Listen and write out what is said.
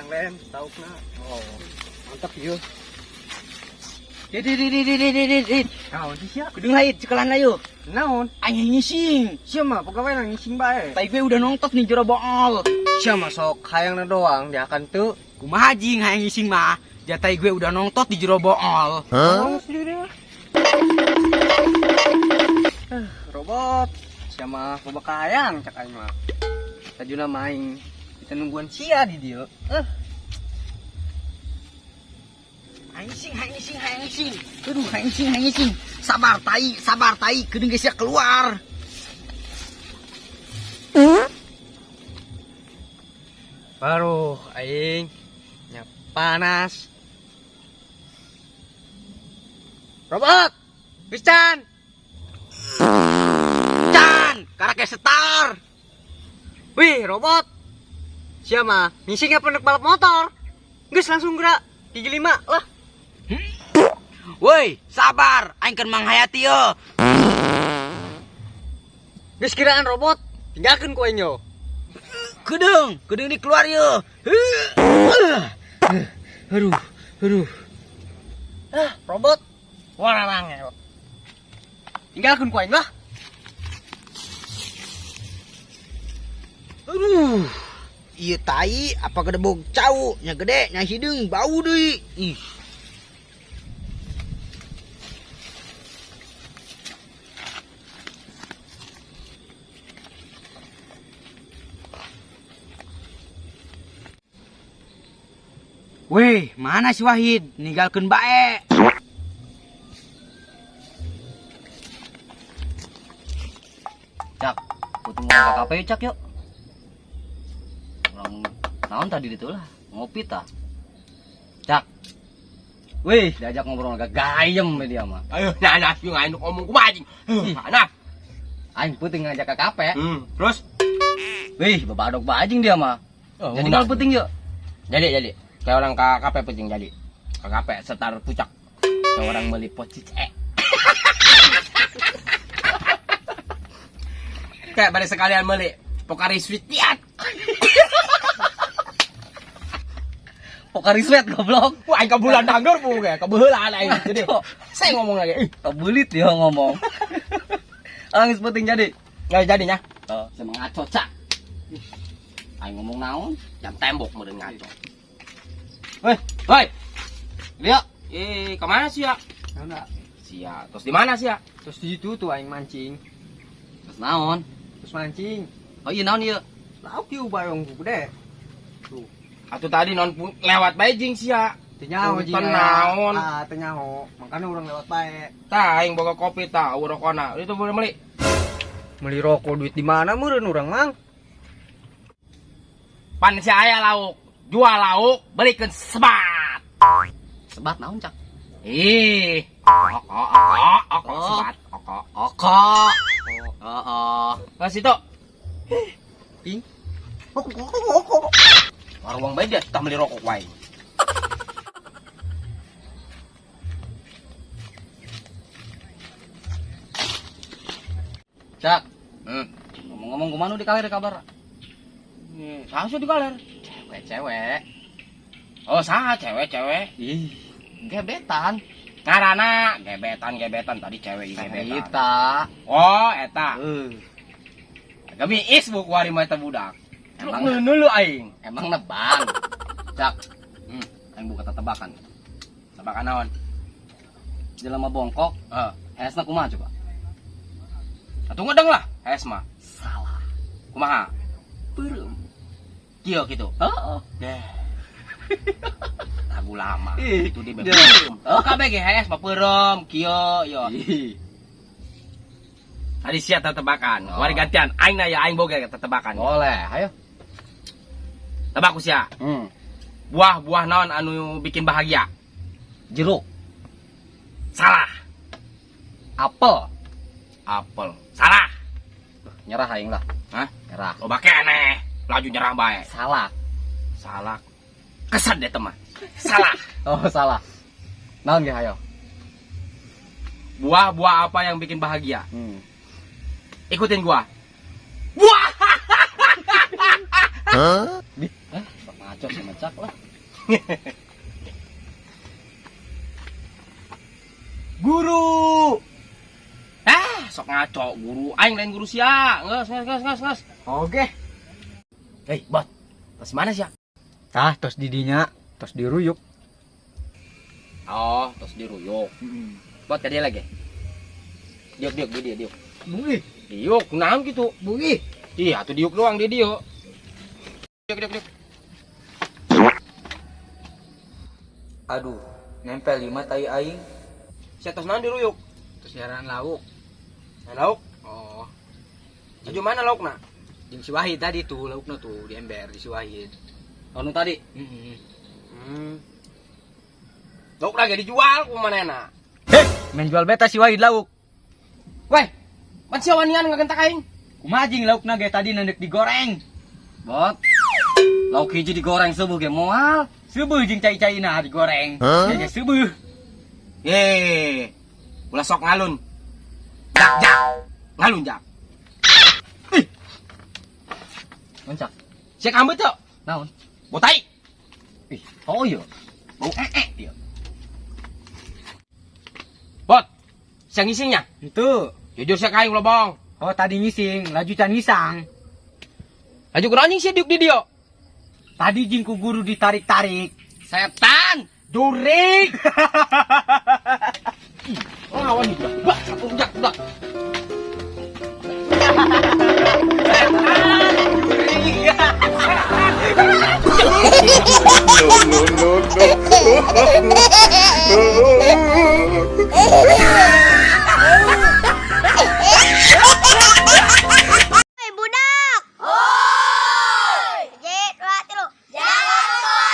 yang lain tahu na. Oh, mantap yuk. Dit. Naon sih sia? Kudu ngait sekolah na yuk. Naon? Aing ngising. Sia mah pegawai nang ngising bae. Tai gue udah nongtot nih jero bool. Sia mah sok hayang na doang dia akan tuh. Kumaha jing hayang ngising mah. Jatai gue udah nongtot di jero bool. Ngomong sendiri mah. Robot. Sia mah loba hayang cak aing mah. Tajuna main. Kita nungguan sia di dieu. Hayang ngising. Aduh, hayang ngising. Sabar tai, kedeung geus keluar. Baru aing nya panas. Robot. Piscan. Can, karake setar. Wih, robot. Siapa? Ngisingnya pendek balap motor. Geus langsung gerak. Gigi 5 lah. Woi, sabar, aing keur manghayati yo. Geus kiraan robot. Tinggalkeun ku aing yo. Kedeung dikeluar yo. Aduh. Robot. Warang ya. Tinggalkeun ku aing lah. Aduh. Ieu tai apa gedebog cau, nya gede, nya hideung bau deui. Ih. Weh, mana si Wahid? Ninggalkeun bae. Cak, putung ke kafe Cak yuk. Orang naon tadi itu lah, ngopi tah. Cak. Wih, diajak ngobrol agak gayem dia mah. Ayo, nanas yung ayo ngomong kumaha anjing. Anak. Aing puting ngajak ke kafe. Terus Wih, babadog bajing dia mah. Jadi udah. mal puting yuk. Jadi. Kayak orang ke kafe penting jadi. Ke kafe setar pucak. Kayak orang beli pocice. Kayak balik sekalian beli Pocari Sweet Tiat. Pokari sweat goblok. Wah, aing kebulan dangdur bu kayak kebeula aing. Jadi saya ngomong lagi. Kebulit dia ngomong. Angis puting jadi. Nggak jadinya. Oh, semangat cocak. Aing ngomong naon? Jam tembok meureun ngaco. Woi. Lihat, kemana sih ya? Nah, Sia, terus di mana sih ya? terus di situ tuh aing mancing. Terus naon? Terus mancing. Oh iya naon ieu? Lauk kieu bayong gede. Tuh. Atau tadi non lewat Beijing sih ya? Teu nyaho Punten naon? Teu nyaho. Makanya urang lewat bae. Tah, aing boga kopi tah, urokona. Itu boleh beli. Beli rokok duit di mana meureun urang mang? Pan si aya lauk, jual lauk, belikeun sebat. Sebat naon Cak? Sebat, Oko. Oh. Pas itu. Ing. Warung bae dia tah beli rokok wae. Cak. Ngomong-ngomong kumaha nu di kabar? Nih, saha di galer? Cewek. Oh, saha cewek? Ih, gebetan. Ngaranna gebetan tadi cewek gebetan. Kita. Oh, eta. Kami Is bu kuari mah eta budak. Emang Nulu aing. emang nebang. Cak. Aing buka tebakan. Tebakan naon? Jelema bongkok, hesna kumaha coba? Atuh ngedeng lah, hes mah. Salah. Kumaha? Beureum. Kieu kitu. Heeh. Deh. Lagu lama. Ih, Itu di deh. beureum. Oh, kabeh ge hes mah peureum, kieu yo. Ih. Tadi sia tetebakan. Oh. Wari gantian aing na ya aing boga tetebakan. Boleh, ayo. Tebak ku sia. Buah-buah naon anu bikin bahagia? Jeruk, Salah. apel. Apel. Salah. Nyerah aing lah. Hah? Nyerah. Loba keneh. Laju nyerah bae. Salah. Salah. Kesan deh teman. Salah. Oh, salah. Naon ge ayo? Buah-buah apa yang bikin bahagia? Ikutin gua. Ngaco sama Cak lah. Guru. Sok ngaco guru. Aing lain guru sia. Nges. Oke. Hei, Bot. Tos mana sia? Tah, tos didinya, tos diruyuk. Oh, tos diruyuk. Bot ka dia lagi. Diuk. Bungi, Diuk, naon gitu. bungi. Iya, tuh diuk doang di diuk. Diuk. Aduh, nempel 5 tai aing. Sia tos naon diruyuk? Tos siaran lauk. Lauk. Oh, Aju mana laukna? jeung si Wahid tadi tuh lauknya tuh di ember di si Wahid. Anu tadi. Lauk lagi dijual ku manehna. Main jual beta si Wahid lauk. Weh, man sia wanian ngagentak aing. Kumaha jeung laukna ge tadi nandek digoreng. Bot. Lauk hiji digoreng subuh ge moal. Seubeul jeung cai-caina digoreng. Jadi seubeul. Ye. Ulah sok ngalun. Jak. Ngalun jak. Cak. Sia kambet tuh. Naon? Botai. Ih, oh iya. Bau dia. Bot. Sia ngisingnya. Itu. Jujur sia kaing lobong. Oh, tadi ngising, laju can ngisang. Laju kurang anjing sia diuk di dia. Tadi jeung ku guru ditarik-tarik. Setan. Durik. Lawan dia. Wah, udah. Hei budak. Hoi. 1, 2, 3. Jangan lupa.